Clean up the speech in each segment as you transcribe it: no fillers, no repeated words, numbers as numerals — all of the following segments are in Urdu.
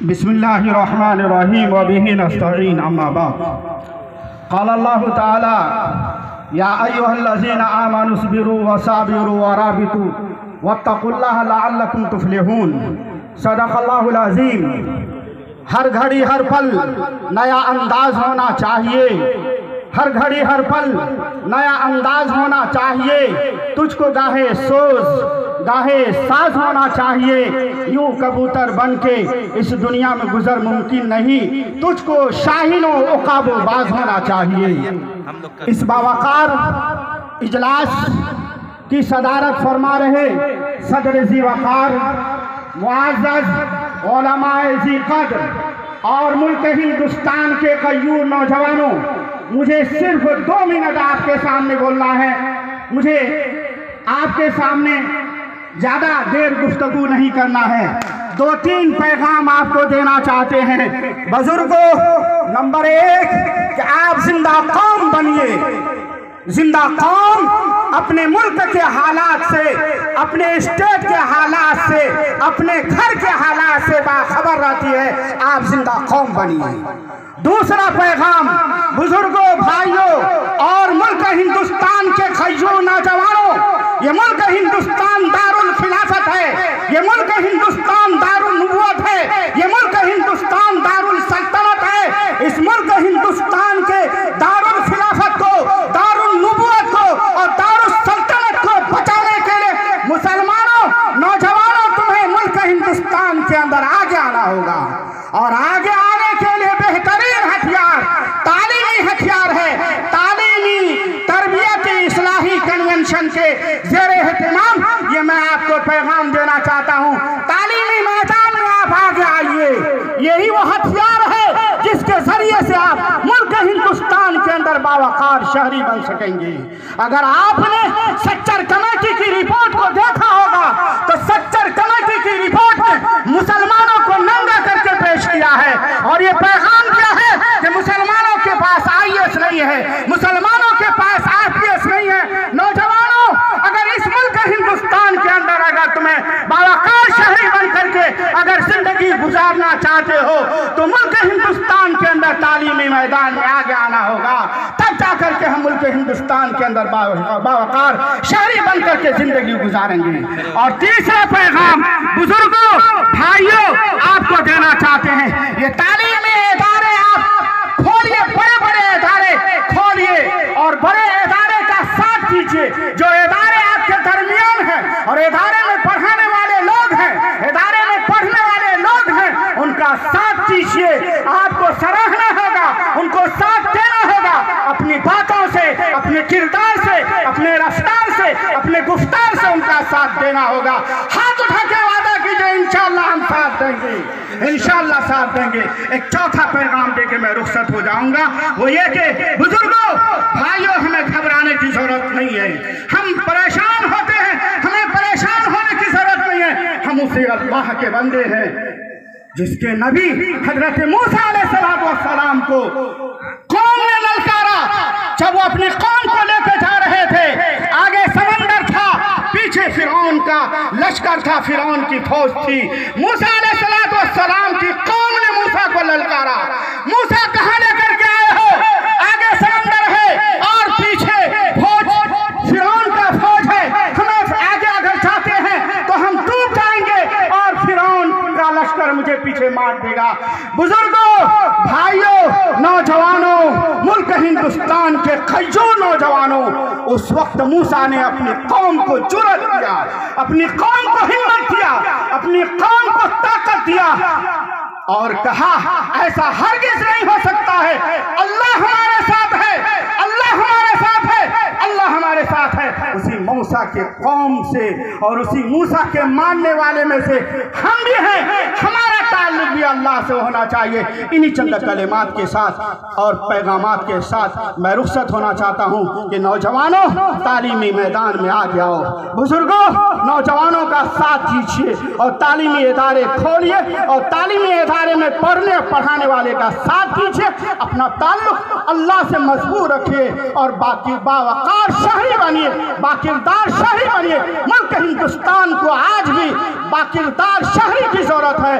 بسم اللہ الرحمن الرحیم وبہ نستعین اما بعد قال اللہ تعالی یا ایہا الذین آمنوا اصبروا وصابروا ورابطوا واتقوا اللہ لعلکم تفلحون۔ صدق اللہ العظیم۔ ہر گھڑی ہر پل نیا انداز ہونا چاہیے، ہر گھڑی ہر پل نیا انداز ہونا چاہیے، تجھ کو گاہے سوز گاہے ساز ہونا چاہیے، یوں کبوتر بن کے اس دنیا میں گزر ممکن نہیں، تجھ کو شاہین و عقاب و باز ہونا چاہیے۔ اس باوقار اجلاس کی صدارت فرما رہے صدر ذی وقار معزز علماء ذی قدر اور ملک ہندوستان کے غیور نوجوانوں، مجھے صرف 2 منٹ آپ کے سامنے بولنا ہے۔ مجھے آپ کے سامنے زیادہ دیر گفتگو نہیں کرنا ہے، 2-3 پیغام آپ کو دینا چاہتے ہیں۔ بزرگوں، نمبر 1 کہ آپ زندہ قوم بنیے۔ زندہ قوم اپنے ملک کے حالات سے، اپنے اسٹیٹ کے حالات سے، اپنے گھر کے حالات سے باخبر رہتی ہے، آپ زندہ قوم بنیے۔ دوسرا پیغام بزرگوں، بھائیوں اور ملک ہندوستان کے غیور نوجوانوں، یہ ملک ہندوستان دارالخلافت ہے، یہ ملک ہندوستان دارالنبوت ہے، یہ ملک ہندوستان دارالسلطنت ہے۔ اس ملک ہندوستان کے دارالخلافت کو، دارالنبوت کو اور دارالسلطنت کو بچانے کے لیے مسلمانوں، نوجوانوں، تمہیں ملک ہندوستان کے اندر آگے آنا ہوگا، اور آگے آنے کے لیے بہترین ہتھیار تعلیمی ہتھیار ہے۔ تعلیمی تربیتی اصلاحی کنونشن کے زیر اہتمام یہ میں آپ کو پیغام دینا چاہتا ہوں، تعلیمی میدان میں آپ آگے آئیے۔ یہی وہ ہتھیار ہے جس کے ذریعے سے آپ ملک ہندوستان کے اندر باوقار شہری بن سکیں گے۔ اگر آپ نے سچر کمیٹی کی رپورٹ کو دیکھا ہوگا تو سچر کمیٹی کی رپورٹ میں مسلمانوں کو ننگا کر کے پیش کیا ہے، اور یہ پیغام کیا ہے کہ مسلمانوں کے پاس IAS نہیں ہے، مسلمانوں کے پاس IPS نہیں ہے۔ نوجوانوں، اگر اس ملک ہندوستان کے اندر اگر تمہیں باوقار شہری بن کر کے اگر زندگی گزارنا چاہتے ہو تو ملک ہندوستان کے اندر تعلیمی میدان میں آگے آنا ہوگا، تب جا کر کے ہم ملک ہندوستان کے اندر باوقار شہری بن کر کے زندگی گزاریں گے۔ اور تیسرا پیغام بزرگوں، بھائیوں، آپ کو دینا چاہتے ہیں، یہ تعلیمی ادارے آپ کھولیے، بڑے بڑے ادارے کھولیے اور بڑے ادارے کا ساتھ دیجیے۔ جو ادارے آپ کے درمیان ہیں اور ادارے میں پڑھانے والے لوگ ہیں، ادارے میں پڑھنے والے لوگ ہیں، ان کا ساتھ دیجیے۔ آپ کو سراہنا ہوگا، ان کو ساتھ دینا ہوگا، اپنی باتوں سے، اپنے کردار سے، اپنے رفتار سے، اپنے گفتار سے ان کا ساتھ دینا ہوگا۔ ہاتھ اٹھا کے وعدہ کیجئے، انشاءاللہ ہم ساتھ دیں گے، انشاءاللہ ساتھ دیں گے۔ ایک چوتھا پیغام دے کے میں رخصت ہو جاؤں گا، وہ یہ کہ بزرگوں، بھائیوں، ہمیں گھبرانے کی ضرورت نہیں ہے۔ ہم پریشان ہوتے ہیں، ہمیں پریشان ہونے کی ضرورت نہیں ہے۔ ہم اسی اللہ کے بندے ہیں جس کے نبی حضرت موسیٰ علیہ السلام کو قوم نے للکارا، جب وہ اپنی قوم کو لے کے جا رہے تھے، آگے سمندر تھا، پیچھے فرعون کا لشکر تھا، فرعون کی فوج تھی۔ موسیٰ علیہ السلام کی قوم نے موسیٰ کو للکارا، موسیٰ کہاں لے کر کے آئے ہو؟ آگے سمندر ہے اور پیچھے فوج فرعون کا فوج ہے، ہمیں آگے اگر جاتے ہیں تو ہم ڈوب جائیں گے اور فرعون کا لشکر مجھے پیچھے مار دے گا۔ بزرگوں، بھائیوں، نوجوانوں، ملک ہندوستان کے غیور نوجوانوں، اس وقت موسیٰ نے اپنی قوم کو جرأت دیا، اپنی قوم کو ہمت دیا، اپنی قوم کو طاقت دیا اور کہا ایسا ہرگز نہیں ہو سکتا ہے، اللہ ہمارے ساتھ ہے، اللہ ہمارے ساتھ ہے، اللہ ہمارے ساتھ ہے۔ اسی موسیٰ کے قوم سے اور اسی موسیٰ کے ماننے والے میں سے ہم بھی ہیں، ہمارا تعلق بھی اللہ سے ہونا چاہیے۔ انہی چند کلمات کے ساتھ اور پیغامات کے ساتھ میں رخصت ہونا چاہتا ہوں کہ نوجوانوں، تعلیمی میدان میں آگے آؤ۔ بزرگوں، نوجوانوں کا ساتھ دیجیے اور تعلیمی ادارے کھولیے اور تعلیمی ادارے میں پڑھنے اور پڑھانے والے کا ساتھ دیجیے۔ اپنا تعلق اللہ سے مضبوط رکھیے اور باوقار شہری بنیے، باکردار شہری بنیے۔ ملک ہندوستان کو آج بھی باکردار شہری کی ضرورت ہے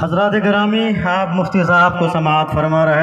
حضرات گرامی، آپ مفتی صاحب کو سماعت فرما رہے